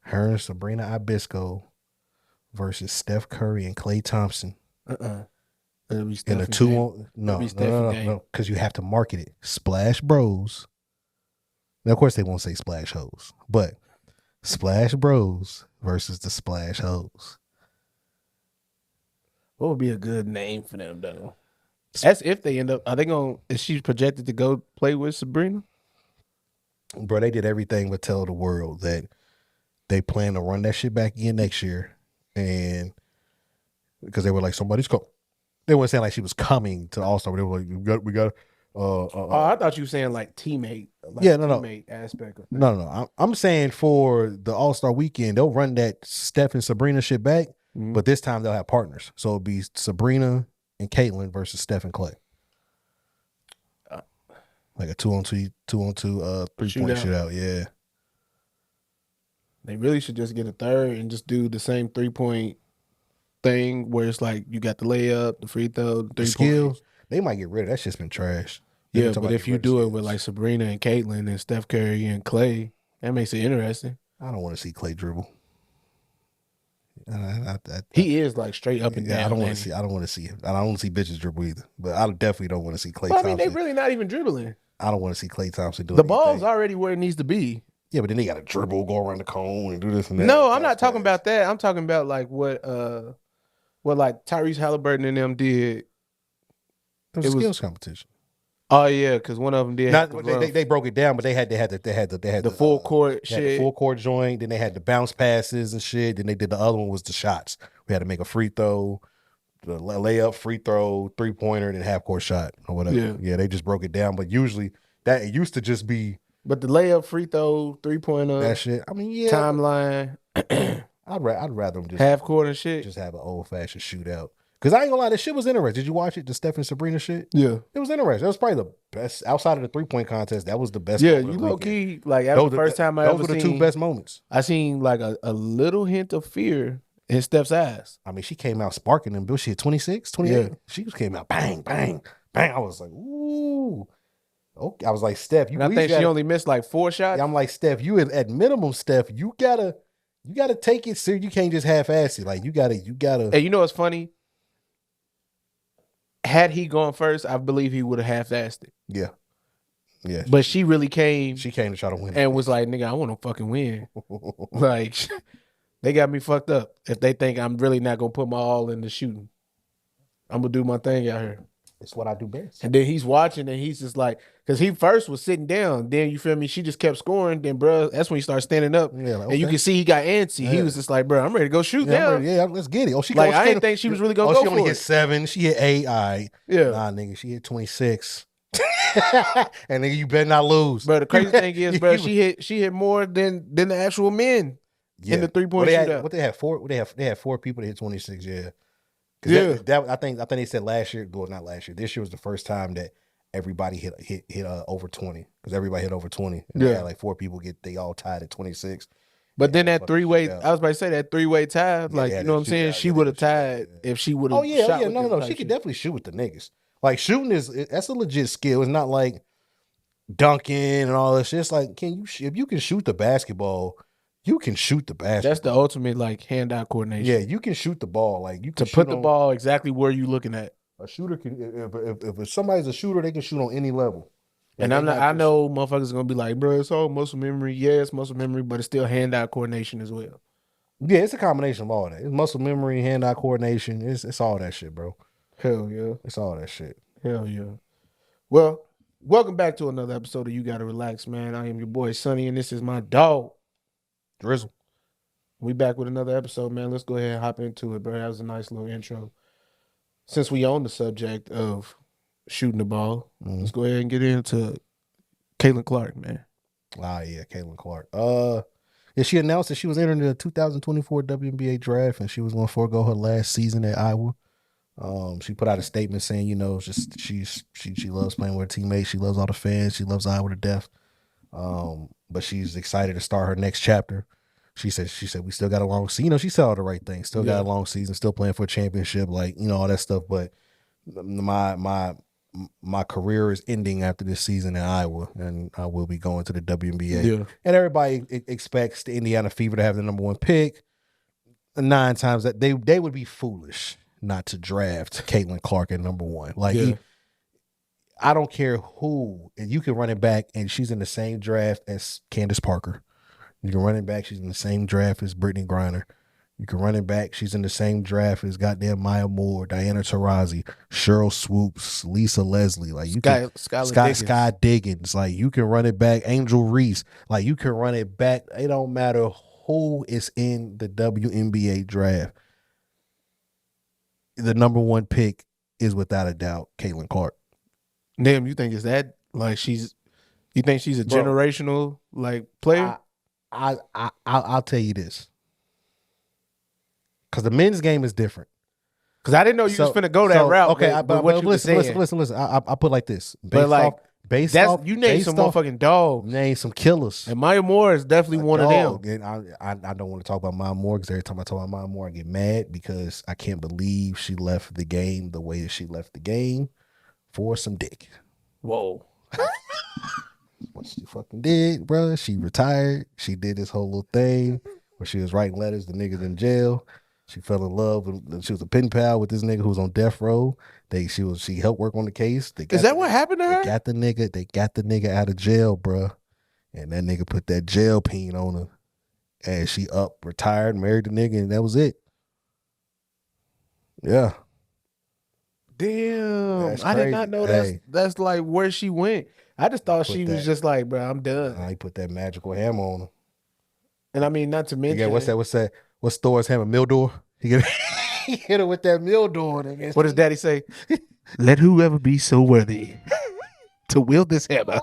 Her and Sabrina Ibisco versus Steph Curry and Klay Thompson. It'll be In a Steph 2-on no, because you have to market it. Splash Bros. Now, of course, they won't say Splash Hoes, but Splash Bros versus the Splash Hoes. What would be a good name for them, though? That's if they end up. Are they going? Is she projected to go play with Sabrina? Bro, they did everything but tell the world that they plan to run that shit back again next year, and because they were like, somebody's coming. They weren't saying like she was coming to the All-Star, but they were like, we got. I thought you were saying like teammate. Like teammate aspect. No. I'm saying for the All-Star weekend, they'll run that Steph and Sabrina shit back, but this time they'll have partners. So it'll be Sabrina and Caitlin versus Steph and Klay. Like a 2-on-2 3-point shootout. Yeah. They really should just get a third and just do the same 3-point thing where it's like you got the layup, the free throw, the skills. They might get rid of that. Shit's been trash. Yeah, but if you do it with like Sabrina and Caitlin and Steph Curry and Klay, that makes it interesting. I don't want to see Klay dribble. He is like straight up and down. I don't want to see him. I don't want to see bitches dribble either. But I definitely don't want to see Klay Thompson. I mean, they really not even dribbling. I don't want to see Klay Thompson do the ball's already where it needs to be. Yeah, but then they got to dribble, go around the cone, and do this and that. No, I'm not talking about that. I'm talking about like what like Tyrese Halliburton and them did. It was a skills competition. Oh yeah, because one of them did. They broke it down, but they had the full court shit, the full court joint. Then they had the bounce passes and shit. Then they did the other one was the shots. We had to make a free throw, the layup, free throw, 3-pointer, and half court shot or whatever. Yeah, they just broke it down. But usually that it used to just be. But the layup, free throw, 3-pointer, that shit. I mean, yeah, timeline. I'd rather them just half court and shit. Just have an old fashioned shootout. Because I ain't gonna lie, this shit was interesting. Did you watch it? The Steph and Sabrina shit? Yeah. It was interesting. That was probably the best, outside of the 3-point contest, that was the best. Yeah, you low key, like that was the first time I ever seen. Those were the two best moments. I seen like a little hint of fear in Steph's eyes. I mean, she came out sparking them. Bill, she had 26, 28. Yeah. She just came out bang, bang, bang. I was like, ooh. Okay. I was like, Steph, I think she only missed like 4 shots. Yeah, I'm like, Steph, you at minimum, Steph, you gotta take it serious. You can't just half-ass it. Like you gotta. Hey, you know what's funny? Had he gone first, I believe he would have half-assed it. Yeah. Yeah. But she really came. She came to try to win. And was like, nigga, I want to fucking win. Like, they got me fucked up if they think I'm really not going to put my all in the shooting. I'm going to do my thing out here. It's what I do best. And then he's watching and he's just like, because he first was sitting down. Then, you feel me? She just kept scoring. Then, bro, that's when he started standing up. Yeah, like, okay. And you can see he got antsy. Yeah. He was just like, bro, I'm ready to go shoot now. Yeah, let's get it. Oh, I didn't think she was really going to go for it. She only hit 7. She hit 8. All right. Yeah. Nah, nigga, she hit 26. And nigga, you better not lose. Bro, the crazy thing is, bro, she hit more than the actual men in the 3-point shootout. What they had 4? They had 4 people that hit 26. Yeah. Yeah, I think they said last year. Well, not last year. This year was the first time that everybody hit over 20 because everybody hit over 20. And they had like 4 people they all tied at 26. But then that 3-way, I was about to say that 3-way tie, like you know what I'm saying. She would have tied if she would have. Oh yeah, no. She could definitely shoot with the niggas. Like shooting that's a legit skill. It's not like dunking and all this shit. It's like if you can shoot the basketball. You can shoot the basketball. That's the ultimate like hand-eye coordination. Yeah, you can shoot the ball. Like you can put the ball exactly where you're looking at. A shooter can if somebody's a shooter, they can shoot on any level. And I know motherfuckers are gonna be like, bro, it's all muscle memory. Yeah, it's muscle memory, but it's still hand-eye coordination as well. Yeah, it's a combination of all that. It's muscle memory, hand-eye coordination. It's all that shit, bro. Hell yeah. It's all that shit. Hell yeah. Well, welcome back to another episode of You Gotta Relax, man. I am your boy Sonny, and this is my dog. Drizzle. We back with another episode, man. Let's go ahead and hop into it, bro. That was a nice little intro. Since we on the subject of shooting the ball, let's go ahead and get into Caitlin Clark, man. Ah, yeah, Caitlin Clark. Yeah, she announced that she was entering the 2024 WNBA Draft, and she was going to forego her last season at Iowa. She put out a statement saying, you know, just she loves playing with her teammates. She loves all the fans. She loves Iowa to death. But she's excited to start her next chapter. She said we still got a long season. You know, she said all the right things. Still got a long season. Still playing for a championship, like, you know, all that stuff. But my my career is ending after this season in Iowa, and I will be going to the WNBA. Yeah. And everybody expects the Indiana Fever to have the number 1 pick. 9 times that they would be foolish not to draft Caitlin Clark at number 1. Like, I don't care who, and you can run it back, and she's in the same draft as Candace Parker. You can run it back, she's in the same draft as Brittany Griner. You can run it back, she's in the same draft as goddamn Maya Moore, Diana Taurasi, Cheryl Swoops, Lisa Leslie. Like, you can Sky Diggins. Like, you can run it back, Angel Reese. Like, you can run it back. It don't matter who is in the WNBA draft. The number 1 pick is without a doubt Caitlin Clark. Damn, you think is that like you think she's a generational like player? I'll tell you this, because the men's game is different. Because I didn't know you was finna go that route. Okay, but listen. I put it like this. Based off, you named some motherfucking dogs. Name some killers. And Maya Moore is definitely one of them. And I don't want to talk about Maya Moore, because every time I talk about Maya Moore, I get mad, because I can't believe she left the game the way that she left the game for some dick. Whoa. What she fucking did, bro. She retired. She did this whole little thing where she was writing letters to niggas in jail. She fell in love with, she was a pen pal with this nigga who was on death row. She helped work on the case. Is that what happened to her? They got the nigga out of jail, bro. And that nigga put that jail peen on her. And she retired, married the nigga, and that was it. Yeah. Damn. I did not know that's like where she went. I just thought she was just like, bro, I'm done. He put that magical hammer on her. And I mean, not to mention. Yeah, what's that? What's Thor's hammer? Mildor? He hit her with that Mildor. What does Daddy say? Let whoever be so worthy to wield this hammer.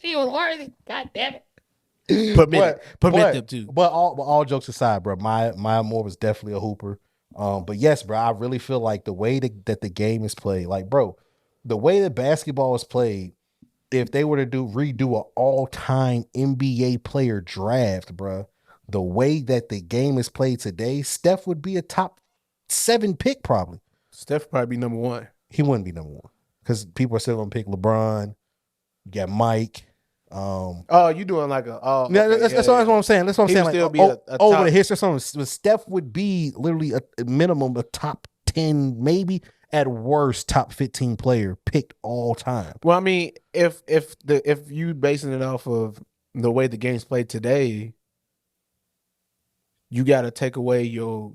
He was worthy. God damn it. Permit them to. But all jokes aside, bro, Maya Moore was definitely a hooper. But yes, bro, I really feel like the way that the game is played, like, bro, the way that basketball is played, if they were to redo an all-time NBA player draft, bro, the way that the game is played today, Steph would be a top 7 pick probably. Steph would probably be number 1. He wouldn't be number 1 because people are still gonna pick LeBron. You got Mike. You doing like a? That's what I'm saying. That's what I'm saying. Like, still be a over top. the history of something, Steph would be literally a minimum a top 10, maybe at worst top 15 player picked all time. Well, I mean, if you basing it off of the way the game's played today, you got to take away your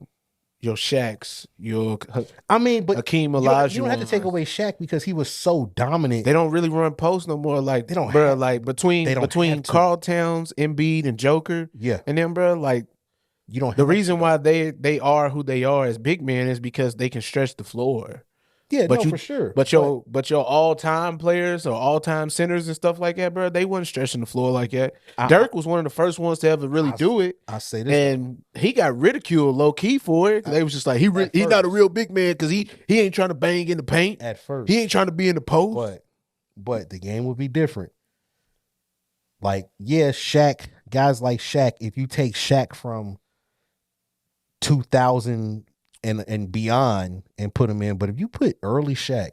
Shaqs, but Hakeem Olajuwon. You don't have to take away Shaq because he was so dominant. They don't really run post no more. Like they don't, bro. Like between Karl Towns, Embiid, and Joker. Yeah, and then, bro, like you don't. The reason why they are who they are as big men is because they can stretch the floor. Yeah, for sure. But your all-time players or all-time centers and stuff like that, bro, they wasn't stretching the floor like that. Dirk was one of the first ones to ever really do it. I say this, and he got ridiculed low key for it. They was just like he's not a real big man because he ain't trying to bang in the paint at first. He ain't trying to be in the post. But the game would be different. Like, yeah, Shaq, guys like Shaq. If you take Shaq from 2000 and beyond and put him in, but if you put early Shaq,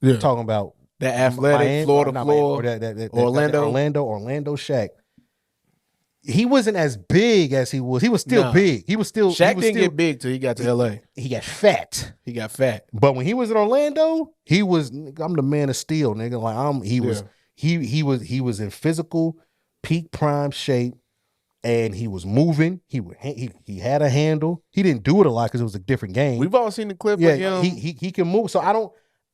you're talking about that athletic floor to floor, Orlando Shaq. He wasn't as big as he was. He was still big. Shaq didn't get big till he got to LA. He got fat. But when he was in Orlando, he was. I'm the man of steel, nigga. Like he was in physical peak prime shape. And he was moving. He had a handle. He didn't do it a lot because it was a different game. We've all seen the clip. Yeah, of him. He can move. So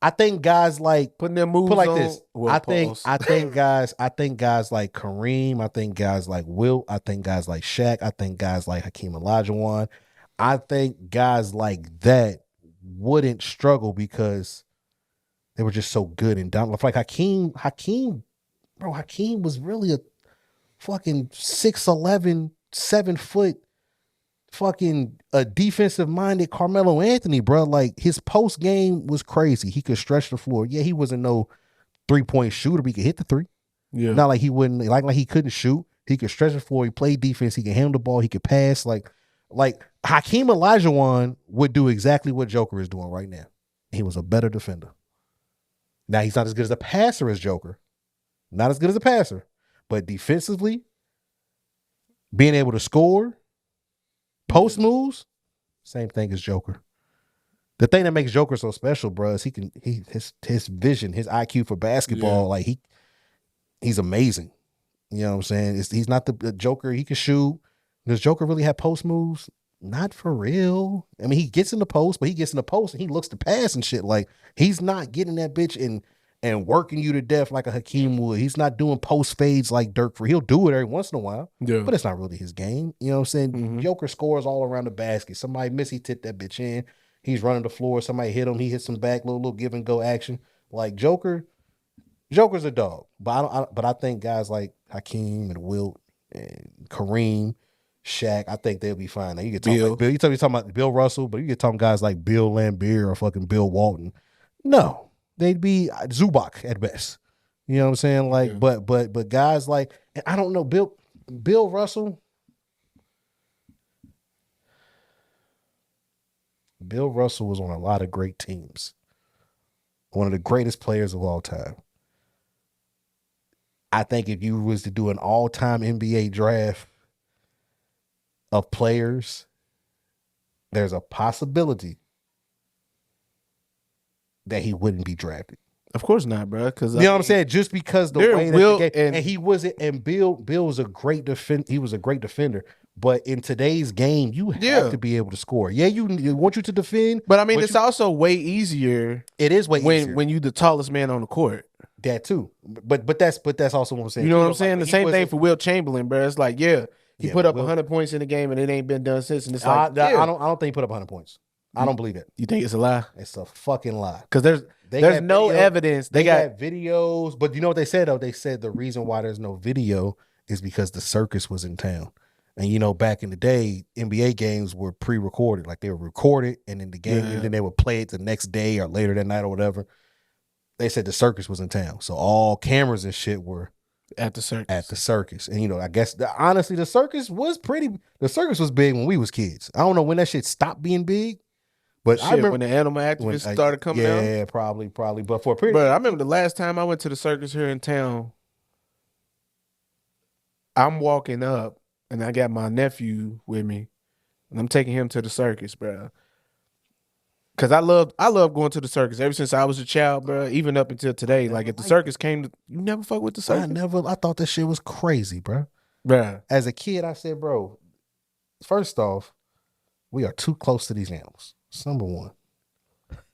I think guys like putting their moves like on. This. I think guys like Kareem. I think guys like Wilt. I think guys like Shaq. I think guys like Hakeem Olajuwon. I think guys like that wouldn't struggle because they were just so good and dominant. Like Hakeem was really a fucking 6'11", 7 foot, fucking a defensive minded Carmelo Anthony, bro. Like his post game was crazy. He could stretch the floor. Yeah, he wasn't no 3-point shooter, but he could hit the three. Yeah, not like he wouldn't like he couldn't shoot. He could stretch the floor. He played defense. He could handle the ball. He could pass. Like Hakeem Olajuwon would do exactly what Joker is doing right now. He was a better defender. Now he's not as good as a passer as Joker. Not as good as a passer. But defensively, being able to score, post moves, same thing as Joker. The thing that makes Joker so special, bro, is his vision, his IQ for basketball, like he's amazing. You know what I'm saying? He's not the Joker. He can shoot. Does Joker really have post moves? Not for real. I mean, he gets in the post, but he gets in the post and he looks to pass and shit. Like, he's not getting that bitch and working you to death like a Hakeem would. He's not doing post fades like Dirk. He'll do it every once in a while, but it's not really his game. You know what I'm saying? Mm-hmm. Joker scores all around the basket. Somebody miss, he tip that bitch in. He's running the floor. Somebody hit him. He hits some back, little give and go action. Like Joker's a dog. But I think guys like Hakeem and Wilt and Kareem, Shaq, I think they'll be fine. Now you get talking Bill. You talking about Bill Russell, but you get talking guys like Bill Laimbeer or fucking Bill Walton. No, they'd be Zubac at best. You know what I'm saying? Like, but guys like, and I don't know, Bill Russell. Bill Russell was on a lot of great teams. One of the greatest players of all time. I think if you was to do an all-time NBA draft of players, there's a possibility that he wouldn't be drafted. Of course not, bro. Because you know what I'm saying? Just because the way that the game, and he wasn't, and Bill was a great he was a great defender. But in today's game, you have to be able to score. Yeah, you want you to defend. But I mean, it's also way easier. It is way easier when you the tallest man on the court. That too. But that's also what I'm saying. You know what I'm saying? The same thing for Wilt Chamberlain, bro. It's like, he put up 100 points in the game and it ain't been done since. And it's like, I don't think he put up 100 points. I don't believe it. You think it's a lie? It's a fucking lie. Because there's no evidence. They got videos, but you know what they said though? They said the reason why there's no video is because the circus was in town. And you know, back in the day, NBA games were pre-recorded. Like they were recorded and then the game, and then they would play it the next day or later that night or whatever. They said the circus was in town. So all cameras and shit were at the circus. And you know, I guess honestly, the circus was big when we was kids. I don't know when that shit stopped being big. But I remember when the animal activists started coming out. Yeah, probably. But I remember the last time I went to the circus here in town, I'm walking up and I got my nephew with me and I'm taking him to the circus, bro. Cause I love going to the circus ever since I was a child, bro. Even up until today, like if the circus came, you never fuck with the circus. I thought that shit was crazy, bro. Bruh. As a kid, I said, bro, first off, we are too close to these animals. That's number one.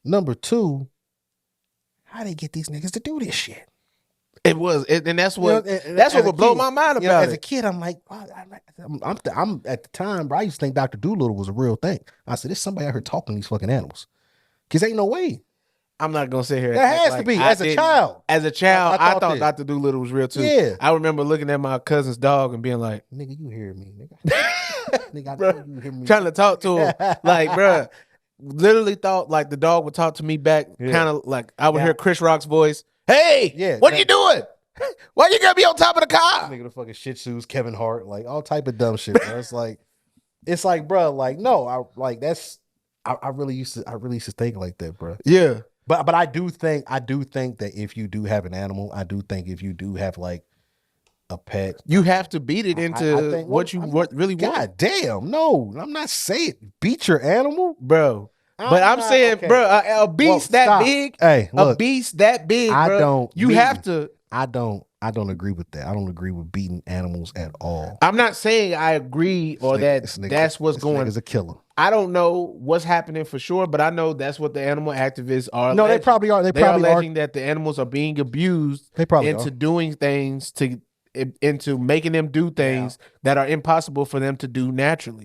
Number two, how they get these niggas to do this shit? And that's what would blow my mind about it. As a kid, I'm like, I'm at the time, bro, I used to think Dr. Doolittle was a real thing. I said, there's somebody out here talking to these fucking animals. Because ain't no way. I'm not going to sit here. There has to be. As a child, I thought Dr. Doolittle was real too. Yeah. I remember looking at my cousin's dog and being like, nigga, you hear me, nigga. Nigga, I know you hear me. Trying to talk to him. Like, bro, literally thought like the dog would talk to me back, kind of like I would hear Chris Rock's voice. Hey, what are you doing? Why you gotta be on top of the car? Nigga, the fucking Shih Tzus, Kevin Hart, like all type of dumb shit. Bro. It's like, bro, like no, I really used to think like that, bro. Yeah, but I do think that if you do have an animal, I do think if you do have like a pet, you have to beat it into what you really want. God damn, no, I'm not saying beat your animal, bro. But I'm saying, bro, a beast that big, hey, look, a beast that big, bro, have to. I don't agree with that. I don't agree with beating animals at all. I'm not saying I agree or that's what's going. This nigga's a killer. I don't know what's happening for sure, but I know that's what the animal activists are. No, they probably are. They are alleging that the animals are being abused. They probably into doing things into making them do things that are impossible for them to do naturally.